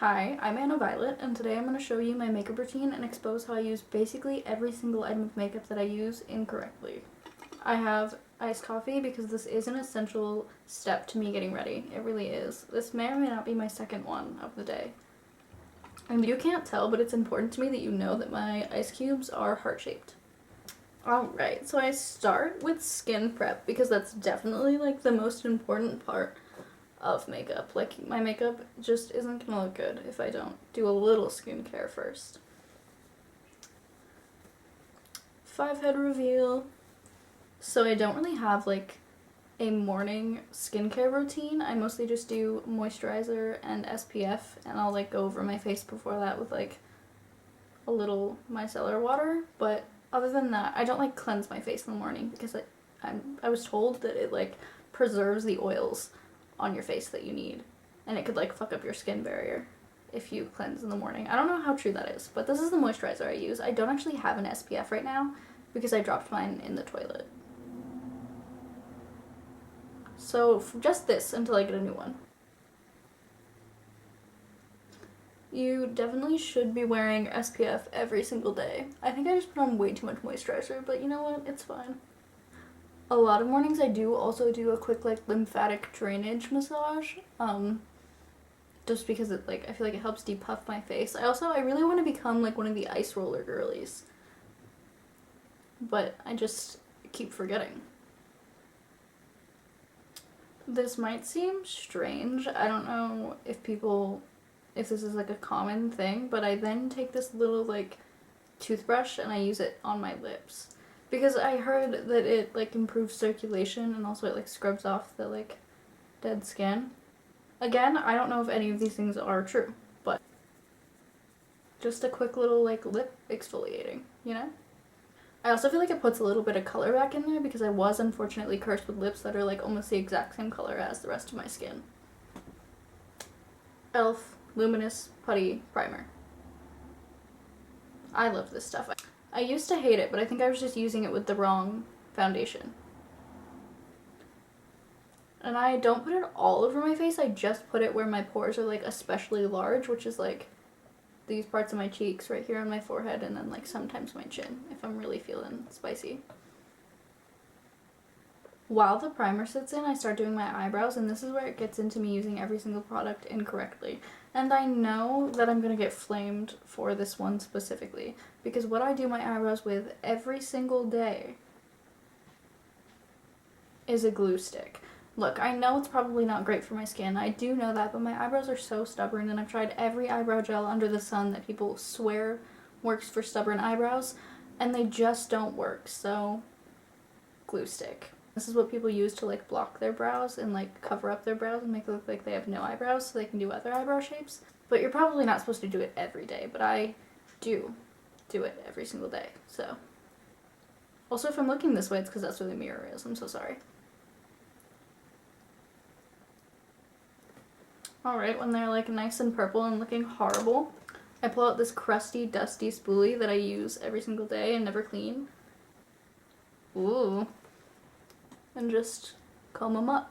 Hi, I'm Violett, and today I'm going to show you my makeup routine and expose how I use basically every single item of makeup that I use incorrectly. I have iced coffee because this is an essential step to me getting ready. It really is. This may or may not be my second one of the day. And you can't tell, but it's important to me that you know that my ice cubes are heart-shaped. Alright, so I start with skin prep because that's definitely like the most important part of makeup. Like, my makeup just isn't gonna look good if I don't do a little skincare first. 5-head reveal. So I don't really have like a morning skincare routine. I mostly just do moisturizer and SPF, and I'll like go over my face before that with like a little micellar water. But other than that, I don't like cleanse my face in the morning because I was told that it like preserves the oils on your face that you need, and it could like fuck up your skin barrier if you cleanse in the morning. I don't know how true that is, but this is the moisturizer I use. I don't actually have an SPF right now because I dropped mine in the toilet. So just this until I get a new one. You definitely should be wearing SPF every single day. I think I just put on way too much moisturizer, but you know what? It's fine. A lot of mornings I do also do a quick like lymphatic drainage massage. Just because it like I feel like it helps depuff my face. I really want to become like one of the ice roller girlies. But I just keep forgetting. This might seem strange. I don't know if this is like a common thing, but I then take this little like toothbrush and I use it on my lips. Because I heard that it like improves circulation and also it like scrubs off the like dead skin. Again, I don't know if any of these things are true, but just a quick little like lip exfoliating, you know? I also feel like it puts a little bit of color back in there because I was unfortunately cursed with lips that are like almost the exact same color as the rest of my skin. e.l.f. Luminous Putty Primer. I love this stuff. I used to hate it, but I think I was just using it with the wrong foundation. And I don't put it all over my face, I just put it where my pores are like especially large, which is like these parts of my cheeks right here on my forehead, and then like sometimes my chin if I'm really feeling spicy. While the primer sits in, I start doing my eyebrows, and this is where it gets into me using every single product incorrectly. And I know that I'm gonna get flamed for this one specifically, because what I do my eyebrows with every single day is a glue stick. Look, I know it's probably not great for my skin, I do know that, but my eyebrows are so stubborn, and I've tried every eyebrow gel under the sun that people swear works for stubborn eyebrows, and they just don't work, so glue stick. This is what people use to like block their brows and like cover up their brows and make it look like they have no eyebrows so they can do other eyebrow shapes. But you're probably not supposed to do it every day, but I do it every single day, so. Also, if I'm looking this way, it's because that's where the mirror is. I'm so sorry. Alright, when they're like nice and purple and looking horrible, I pull out this crusty, dusty spoolie that I use every single day and never clean. Ooh. And just comb them up.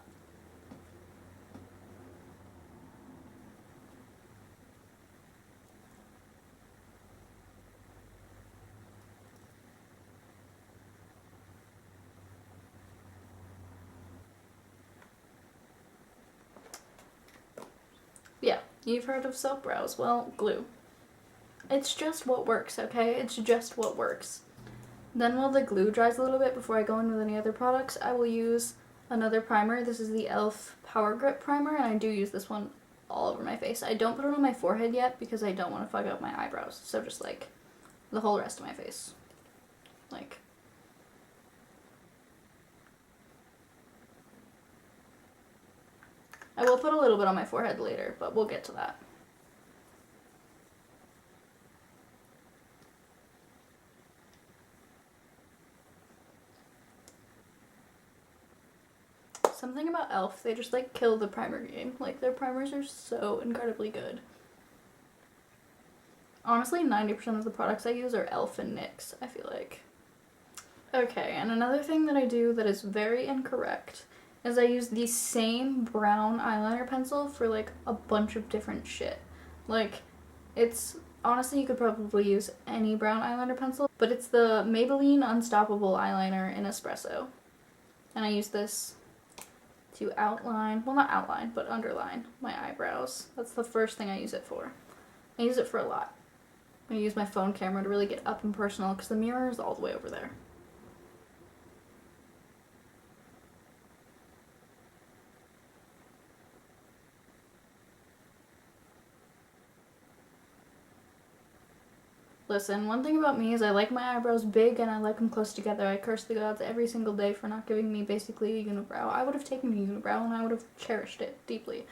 Yeah, you've heard of soap brows. Well, glue. It's just what works, okay? It's just what works. Then while the glue dries a little bit before I go in with any other products, I will use another primer. This is the e.l.f. Power Grip Primer, and I do use this one all over my face. I don't put it on my forehead yet because I don't want to fuck up my eyebrows, so just like the whole rest of my face. Like, I will put a little bit on my forehead later, but we'll get to that. Something about e.l.f., they just like kill the primer game. Like, their primers are so incredibly good. Honestly, 90% of the products I use are e.l.f. and NYX, I feel like. Okay, and another thing that I do that is very incorrect is I use the same brown eyeliner pencil for like a bunch of different shit. Like, it's, honestly, you could probably use any brown eyeliner pencil, but it's the Maybelline Unstoppable Eyeliner in Espresso. And I use this to outline, well not outline, but underline my eyebrows. That's the first thing I use it for. I use it for a lot. I use my phone camera to really get up and personal because the mirror is all the way over there. Listen, one thing about me is I like my eyebrows big and I like them close together. I curse the gods every single day for not giving me basically a unibrow. I would have taken a unibrow and I would have cherished it deeply.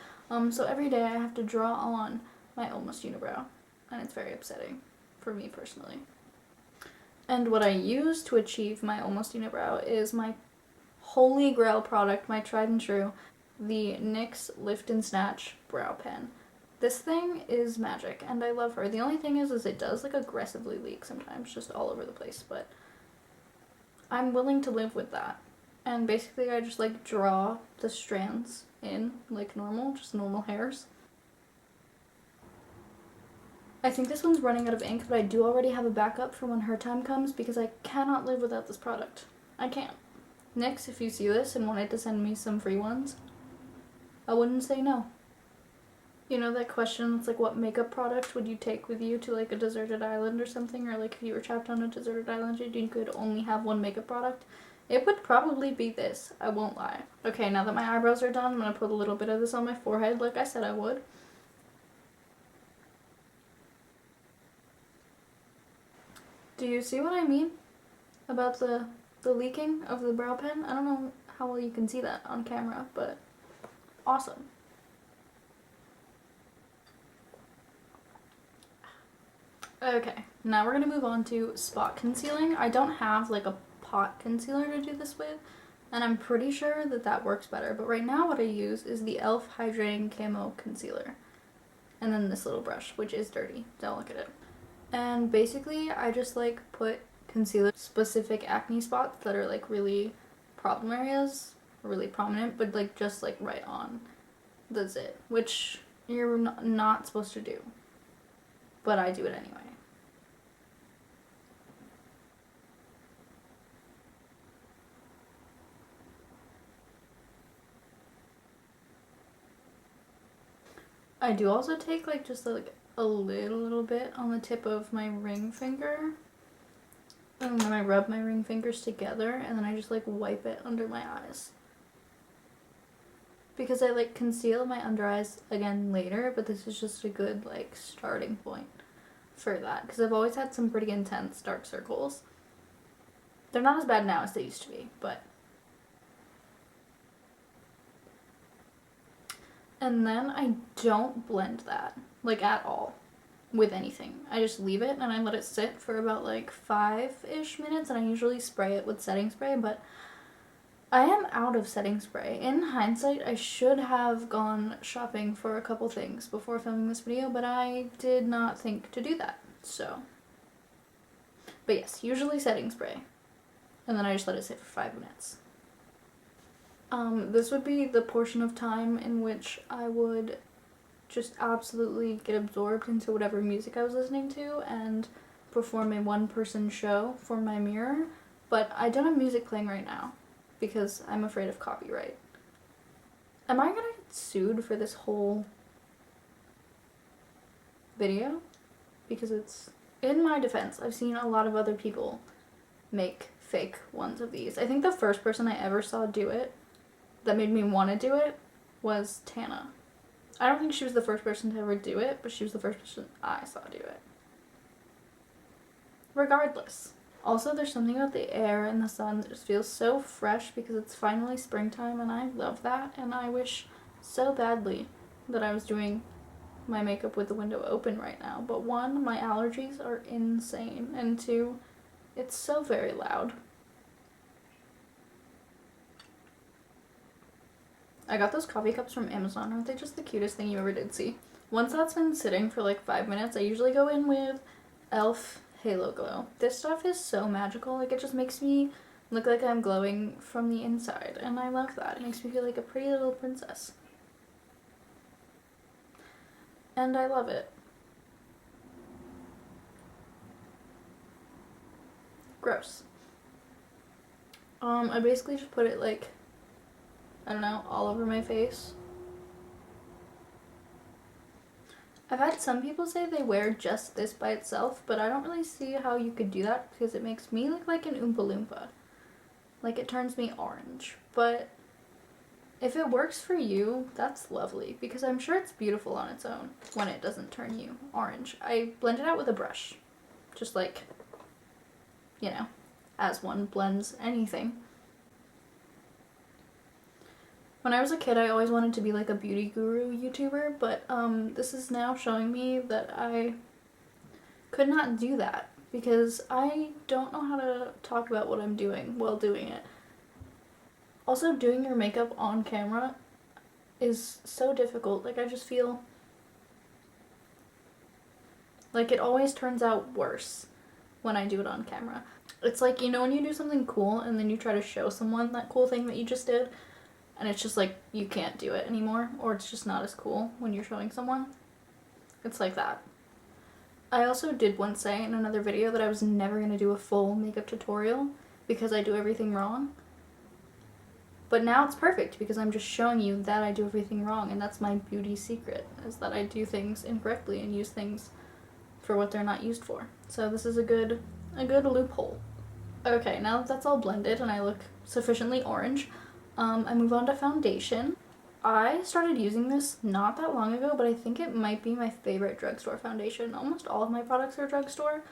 So every day I have to draw on my almost unibrow, and it's very upsetting for me personally. And what I use to achieve my almost unibrow is my holy grail product, my tried and true, the NYX Lift and Snatch Brow Pen. This thing is magic, and I love her. The only thing is it does, like, aggressively leak sometimes, just all over the place, but I'm willing to live with that. And basically I just, like, draw the strands in, like normal, just normal hairs. I think this one's running out of ink, but I do already have a backup for when her time comes, because I cannot live without this product. I can't. NYX, if you see this and wanted to send me some free ones, I wouldn't say no. You know that question that's like, what makeup product would you take with you to, like, a deserted island or something? Or, like, if you were trapped on a deserted island and you could only have one makeup product? It would probably be this. I won't lie. Okay, now that my eyebrows are done, I'm going to put a little bit of this on my forehead like I said I would. Do you see what I mean about the leaking of the brow pen? I don't know how well you can see that on camera, but awesome. Okay, now we're gonna move on to spot concealing. I don't have, like, a pot concealer to do this with, and I'm pretty sure that that works better, but right now what I use is the e.l.f. Hydrating Camo Concealer. And then this little brush, which is dirty. Don't look at it. And basically, I just, like, put concealer specific acne spots that are, like, really problem areas, really prominent, but, like, just, like, right on the zit, which you're not supposed to do. But I do it anyway. I do also take, like, just, like, a little bit on the tip of my ring finger. And then I rub my ring fingers together, and then I just, like, wipe it under my eyes. Because I, like, conceal my under eyes again later, but this is just a good, like, starting point for that. Because I've always had some pretty intense dark circles. They're not as bad now as they used to be, but... And then I don't blend that, like, at all, with anything. I just leave it and I let it sit for about, like, 5-ish minutes, and I usually spray it with setting spray, but I am out of setting spray. In hindsight, I should have gone shopping for a couple things before filming this video, but I did not think to do that, so. But yes, usually setting spray. And then I just let it sit for 5 minutes. This would be the portion of time in which I would just absolutely get absorbed into whatever music I was listening to and perform a one-person show for my mirror, but I don't have music playing right now because I'm afraid of copyright. Am I gonna get sued for this whole video? Because it's, in my defense, I've seen a lot of other people make fake ones of these. I think the first person I ever saw do it that made me want to do it was Tana. I don't think she was the first person to ever do it, but she was the first person I saw do it. Regardless. Also, there's something about the air and the sun that just feels so fresh because it's finally springtime, and I love that, and I wish so badly that I was doing my makeup with the window open right now. But 1, my allergies are insane, and 2, it's so very loud. I got those coffee cups from Amazon. Aren't they just the cutest thing you ever did see? Once that's been sitting for like 5 minutes, I usually go in with e.l.f. Halo Glow. This stuff is so magical. Like, it just makes me look like I'm glowing from the inside, and I love that. It makes me feel like a pretty little princess. And I love it. Gross. I basically just put it like, I don't know, all over my face. I've had some people say they wear just this by itself, but I don't really see how you could do that because it makes me look like an Oompa Loompa. Like, it turns me orange. But if it works for you, that's lovely, because I'm sure it's beautiful on its own when it doesn't turn you orange. I blend it out with a brush. Just like, you know, as one blends anything. When I was a kid, I always wanted to be like a beauty guru YouTuber, but this is now showing me that I could not do that because I don't know how to talk about what I'm doing while doing it. Also, doing your makeup on camera is so difficult. Like, I just feel like it always turns out worse when I do it on camera. It's like, you know, when you do something cool and then you try to show someone that cool thing that you just did, and it's just like, you can't do it anymore, or it's just not as cool when you're showing someone. It's like that. I also did once say in another video that I was never going to do a full makeup tutorial because I do everything wrong. But now it's perfect because I'm just showing you that I do everything wrong, and that's my beauty secret, is that I do things incorrectly and use things for what they're not used for. So this is a good loophole. Okay, now that that's all blended and I look sufficiently orange, I move on to foundation. I started using this not that long ago, but I think it might be my favorite drugstore foundation. Almost all of my products are drugstore,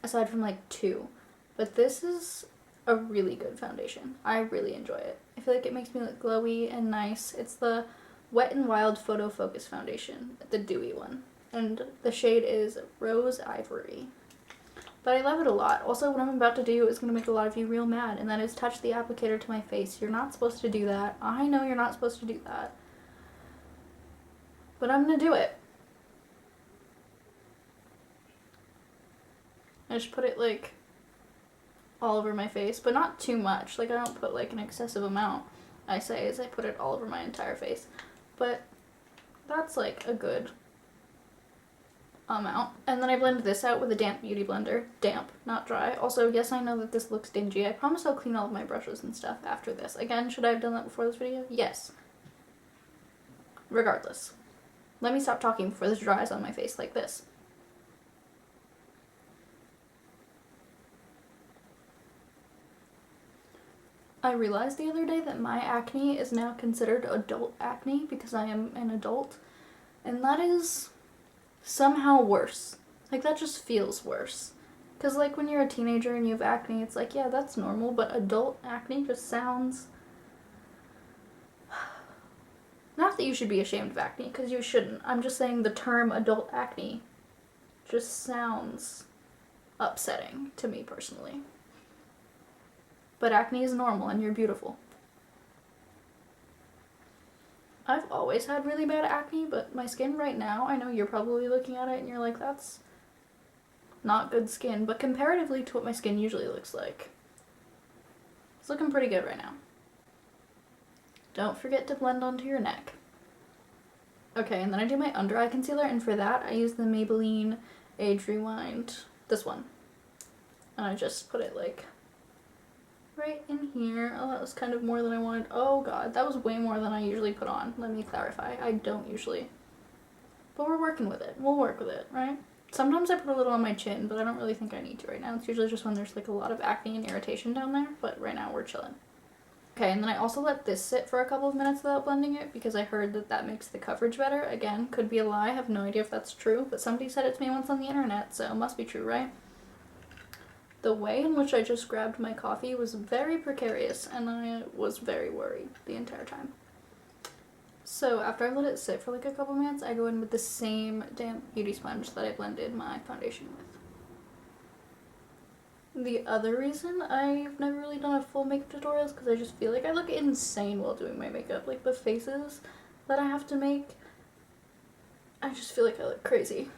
aside from like 2. But this is a really good foundation. I really enjoy it. I feel like it makes me look glowy and nice. It's the Wet n Wild Photo Focus Foundation, the dewy one. And the shade is Rose Ivory. But I love it a lot. Also, what I'm about to do is going to make a lot of you real mad, and that is touch the applicator to my face. You're not supposed to do that. I know you're not supposed to do that. But I'm going to do it. I just put it, like, all over my face, but not too much. Like, I don't put, like, an excessive amount, I say, as I put it all over my entire face. But that's, like, a good amount. And then I blend this out with a damp beauty blender. Damp, not dry. Also, yes, I know that this looks dingy. I promise I'll clean all of my brushes and stuff after this. Again, should I have done that before this video? Yes. Regardless. Let me stop talking before this dries on my face like this. I realized the other day that my acne is now considered adult acne because I am an adult, and that is somehow worse. Like, that just feels worse. Because, like, when you're a teenager and you have acne, it's like, yeah, that's normal, but adult acne just sounds... Not that you should be ashamed of acne, because you shouldn't. I'm just saying the term adult acne just sounds upsetting to me personally. But acne is normal and you're beautiful. I've always had really bad acne, but my skin right now, I know you're probably looking at it and you're like, that's not good skin, but comparatively to what my skin usually looks like, it's looking pretty good right now. Don't forget to blend onto your neck. Okay, and then I do my under eye concealer, and for that I use the Maybelline Age Rewind, this one. And I just put it like right in here. Oh, that was kind of more than I wanted. Oh god, that was way more than I usually put on. Let me clarify. I don't usually. But we're working with it. We'll work with it, right? Sometimes I put a little on my chin, but I don't really think I need to right now. It's usually just when there's like a lot of acne and irritation down there, but right now we're chilling. Okay, and then I also let this sit for a couple of minutes without blending it because I heard that that makes the coverage better. Again, could be a lie. I have no idea if that's true, but somebody said it to me once on the internet, so it must be true, right? The way in which I just grabbed my coffee was very precarious, and I was very worried the entire time. So after I let it sit for like a couple minutes, I go in with the same damp beauty sponge that I blended my foundation with. The other reason I've never really done a full makeup tutorial is because I just feel like I look insane while doing my makeup. Like, the faces that I have to make, I just feel like I look crazy.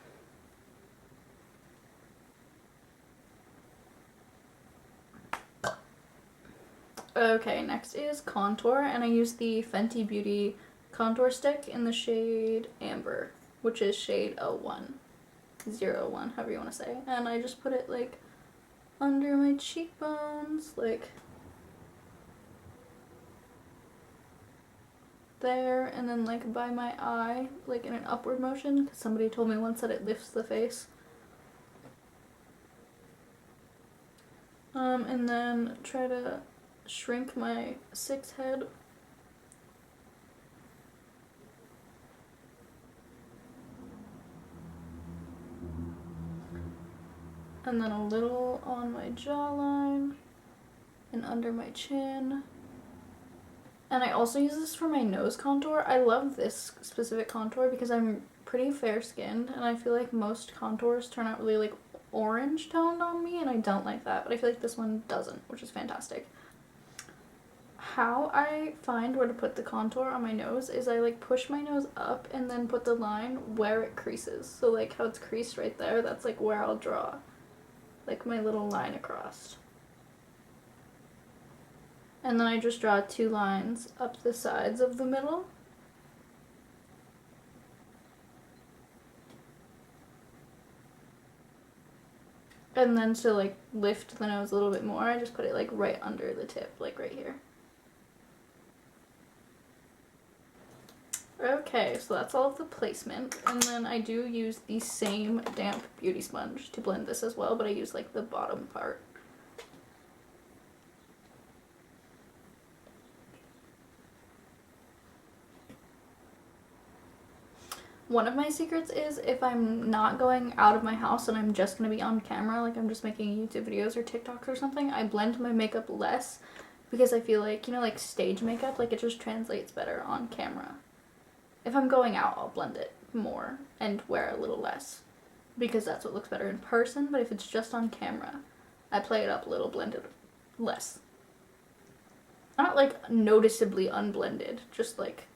Okay, next is contour, and I use the Fenty Beauty contour stick in the shade Amber, which is shade 01, however you want to say. And I just put it like under my cheekbones, like there, and then like by my eye, like in an upward motion, because somebody told me once that it lifts the face. And then try to shrink my 6 head. And then a little on my jawline and under my chin. And I also use this for my nose contour. I love this specific contour because I'm pretty fair skinned, and I feel like most contours turn out really like orange toned on me, and I don't like that, but I feel like this one doesn't, which is fantastic. How I find where to put the contour on my nose is I like push my nose up and then put the line where it creases. So like how it's creased right there, that's like where I'll draw like my little line across. And then I just draw 2 lines up the sides of the middle. And then to like lift the nose a little bit more, I just put it like right under the tip, like right here. Okay, so that's all of the placement, and then I do use the same damp beauty sponge to blend this as well, but I use like the bottom part. One of my secrets is if I'm not going out of my house and I'm just going to be on camera, like I'm just making YouTube videos or TikToks or something, I blend my makeup less because I feel like, you know, like stage makeup, like it just translates better on camera. If I'm going out, I'll blend it more and wear a little less because that's what looks better in person, but if it's just on camera, I play it up a little, blend it less. Not like noticeably unblended, just like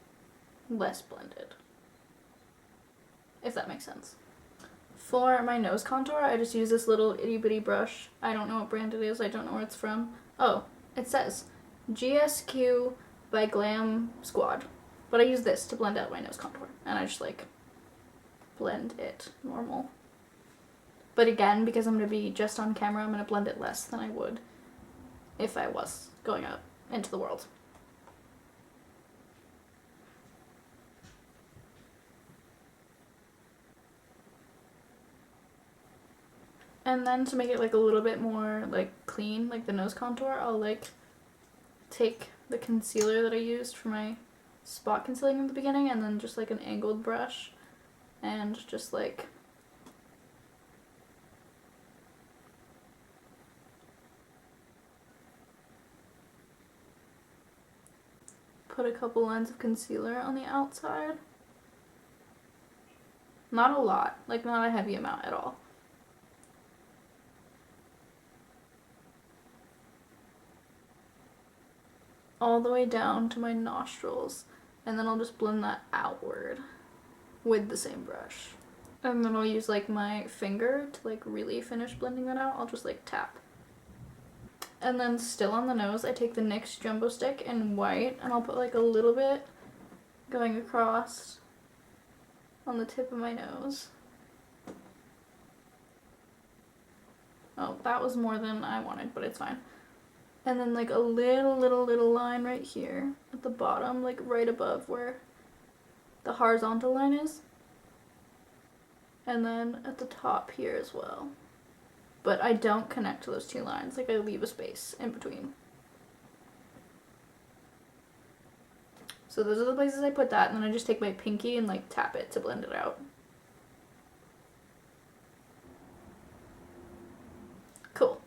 less blended. If that makes sense. For my nose contour, I just use this little itty bitty brush. I don't know what brand it is, I don't know where it's from. Oh, it says GSQ by Glam Squad. But I use this to blend out my nose contour, and I just like blend it normal. But again, because I'm going to be just on camera, I'm going to blend it less than I would if I was going out into the world. And then to make it like a little bit more like clean, like the nose contour, I'll like take the concealer that I used for my spot concealing in the beginning, and then just like an angled brush and just like put a couple lines of concealer on the outside. Not a lot, like not a heavy amount at all. All the way down to my nostrils, and then I'll just blend that outward with the same brush. And then I'll use like my finger to like really finish blending that out. I'll just like tap. And then still on the nose, I take the NYX Jumbo Stick in white, and I'll put like a little bit going across on the tip of my nose. Oh, that was more than I wanted, but it's fine. And then like a little line right here at the bottom, like right above where the horizontal line is. And then at the top here as well. But I don't connect to those 2 lines, like I leave a space in between. So those are the places I put that, and then I just take my pinky and like tap it to blend it out. Cool.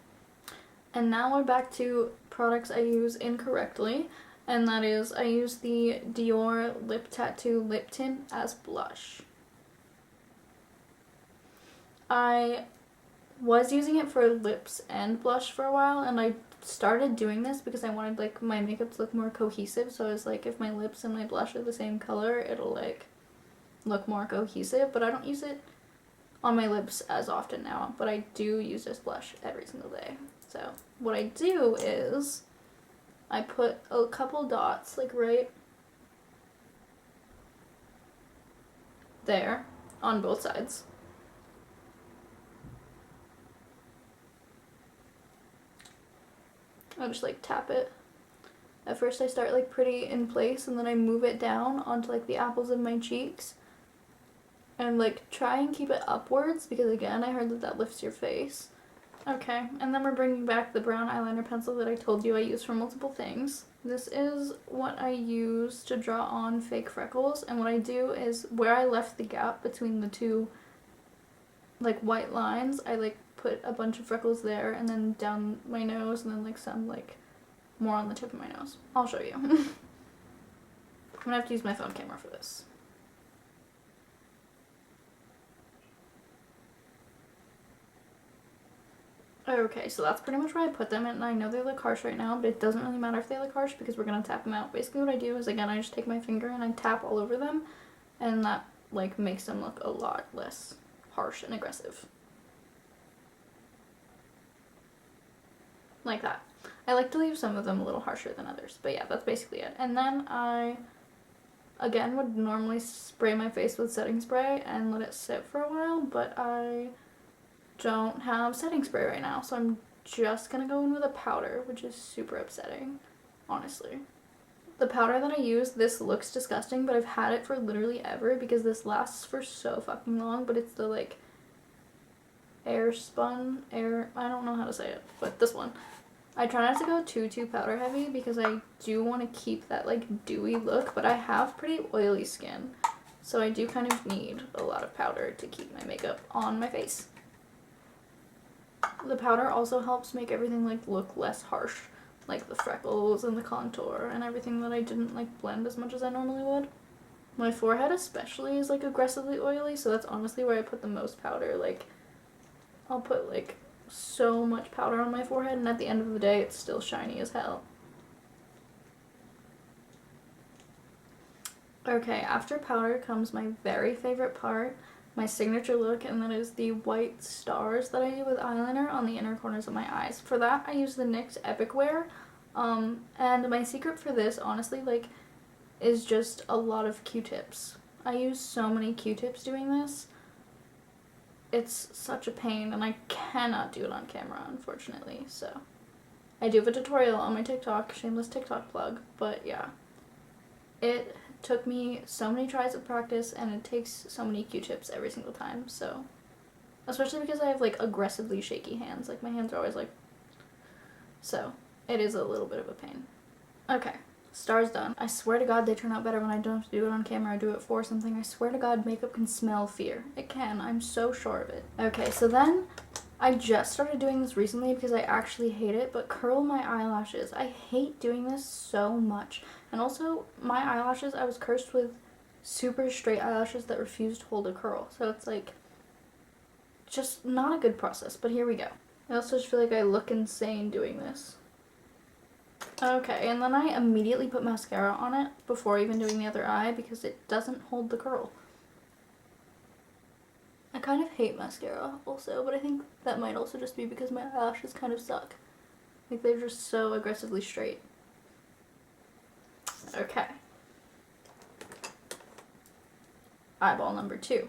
And now we're back to products I use incorrectly, and that is I use the Dior Lip Tattoo Lip Tint as blush. I was using it for lips and blush for a while, and I started doing this because I wanted like my makeup to look more cohesive, so I was like, if my lips and my blush are the same color, it'll like look more cohesive, but I don't use it on my lips as often now, but I do use this blush every single day. So what I do is I put a couple dots like right there on both sides. I just like tap it. At first I start like pretty in place and then I move it down onto like the apples of my cheeks. And like try and keep it upwards because again I heard that that lifts your face. Okay, and then we're bringing back the brown eyeliner pencil that I told you I use for multiple things. This is what I use to draw on fake freckles, and what I do is where I left the gap between the two like white lines, I like put a bunch of freckles there and then down my nose and then like some like more on the tip of my nose. I'll show you. I'm gonna have to use my phone camera for this. Okay, so that's pretty much where I put them, and I know they look harsh right now, but it doesn't really matter if they look harsh because we're gonna tap them out. Basically what I do is, again, I just take my finger and I tap all over them, and that like makes them look a lot less harsh and aggressive. Like that. I like to leave some of them a little harsher than others, but yeah, that's basically it. And then I, again, would normally spray my face with setting spray and let it sit for a while, but I don't have setting spray right now, so I'm just gonna go in with a powder, which is super upsetting, honestly. The powder that I use, this looks disgusting, but I've had it for literally ever because this lasts for so fucking long, but it's the like I don't know how to say it, but this one. I try not to go too powder heavy because I do want to keep that like dewy look, but I have pretty oily skin, so I do kind of need a lot of powder to keep my makeup on my face. The powder also helps make everything like look less harsh, like the freckles and the contour and everything that I didn't like blend as much as I normally would. My forehead especially is like aggressively oily, so that's honestly where I put the most powder. Like I'll put like so much powder on my forehead and at the end of the day it's still shiny as hell. Okay, after powder comes my very favorite part, my signature look, and that is the white stars that I do with eyeliner on the inner corners of my eyes. For that, I use the NYX Epic Wear, and my secret for this, honestly, like, is just a lot of Q-tips. I use so many Q-tips doing this. It's such a pain, and I cannot do it on camera, unfortunately, so. I do have a tutorial on my TikTok, shameless TikTok plug, but yeah. It took me so many tries of practice, and it takes so many Q-tips every single time, so. Especially because I have, like, aggressively shaky hands. Like, my hands are always, like. So, it is a little bit of a pain. Okay, stars done. I swear to God they turn out better when I don't have to do it on camera. I do it for something. I swear to God makeup can smell fear. It can. I'm so sure of it. Okay, so then I just started doing this recently because I actually hate it, but curl my eyelashes. I hate doing this so much. And also, my eyelashes, I was cursed with super straight eyelashes that refuse to hold a curl. So it's like, just not a good process, but here we go. I also just feel like I look insane doing this. Okay, and then I immediately put mascara on it before even doing the other eye because it doesn't hold the curl. I kind of hate mascara also, but I think that might also just be because my eyelashes kind of suck. Like, they're just so aggressively straight. Okay. Eyeball number 2.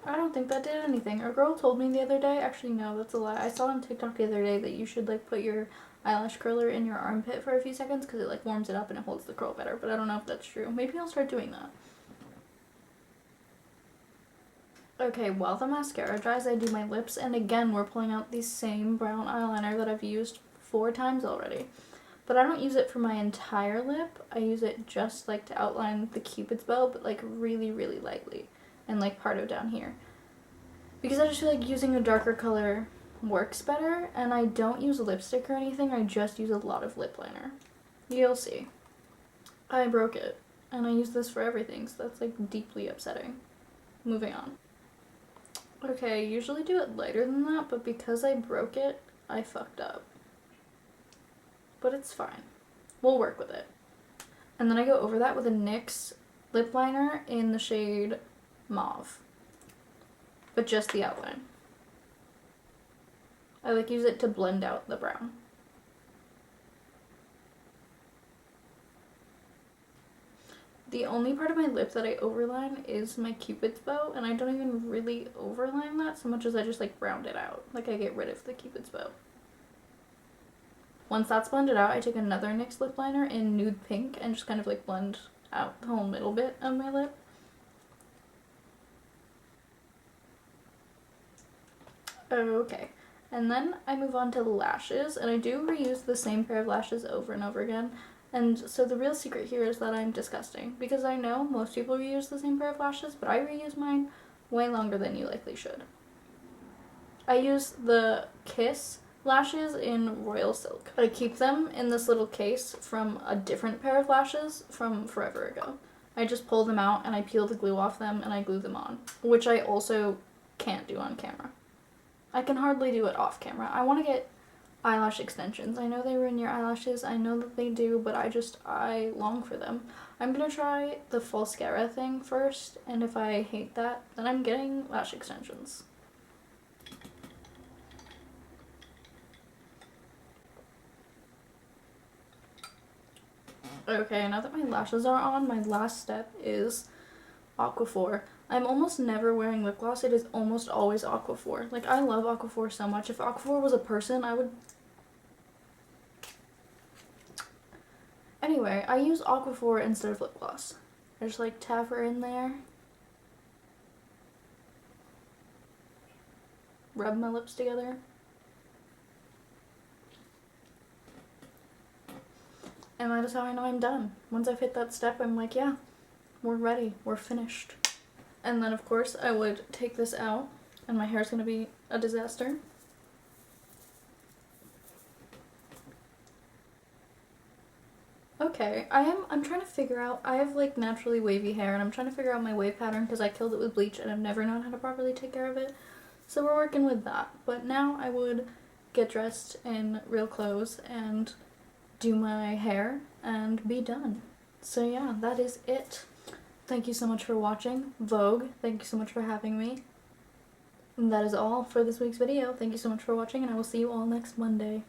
I don't think that did anything. A girl told me the other day, actually no, that's a lie. I saw on TikTok the other day that you should like put your eyelash curler in your armpit for a few seconds because it like warms it up and it holds the curl better, but I don't know if that's true. Maybe I'll start doing that. Okay, while the mascara dries, I do my lips, and again, we're pulling out the same brown eyeliner that I've used 4 times already. But I don't use it for my entire lip. I use it just like to outline the Cupid's bow, but like really, really lightly. And like part of down here. Because I just feel like using a darker color works better, and I don't use lipstick or anything, I just use a lot of lip liner. You'll see. I broke it, and I use this for everything, so that's like deeply upsetting. Moving on. Okay, I usually do it lighter than that, but because I broke it, I fucked up. But it's fine. We'll work with it. And then I go over that with a NYX lip liner in the shade Mauve. But just the outline. I like use it to blend out the brown. The only part of my lip that I overline is my Cupid's bow, and I don't even really overline that so much as I just like round it out. Like I get rid of the Cupid's bow. Once that's blended out, I take another NYX lip liner in nude pink and just kind of like blend out the whole middle bit of my lip. Okay, and then I move on to lashes, and I do reuse the same pair of lashes over and over again. And so the real secret here is that I'm disgusting, because I know most people reuse the same pair of lashes, but I reuse mine way longer than you likely should. I use the Kiss lashes in Royal Silk. I keep them in this little case from a different pair of lashes from forever ago. I just pull them out and I peel the glue off them and I glue them on, which I also can't do on camera. I can hardly do it off camera. I want to get eyelash extensions. I know they ruin your eyelashes. I know that they do, but I long for them. I'm gonna try the Falscara thing first, and if I hate that, then I'm getting lash extensions. Okay, now that my lashes are on, my last step is Aquaphor. I'm almost never wearing lip gloss. It is almost always Aquaphor. Like, I love Aquaphor so much. If Aquaphor was a person, I would... Anyway, I use Aquaphor instead of lip gloss. I just like tap her in there. Rub my lips together. And that is how I know I'm done. Once I've hit that step, I'm like, yeah, we're ready. We're finished. And then, of course, I would take this out, and my hair's gonna be a disaster. Okay, I'm trying to figure out, I have like naturally wavy hair, and I'm trying to figure out my wave pattern because I killed it with bleach and I've never known how to properly take care of it. So we're working with that. But now I would get dressed in real clothes and do my hair and be done. So yeah, that is it. Thank you so much for watching. Vogue, thank you so much for having me. And that is all for this week's video. Thank you so much for watching, and I will see you all next Monday.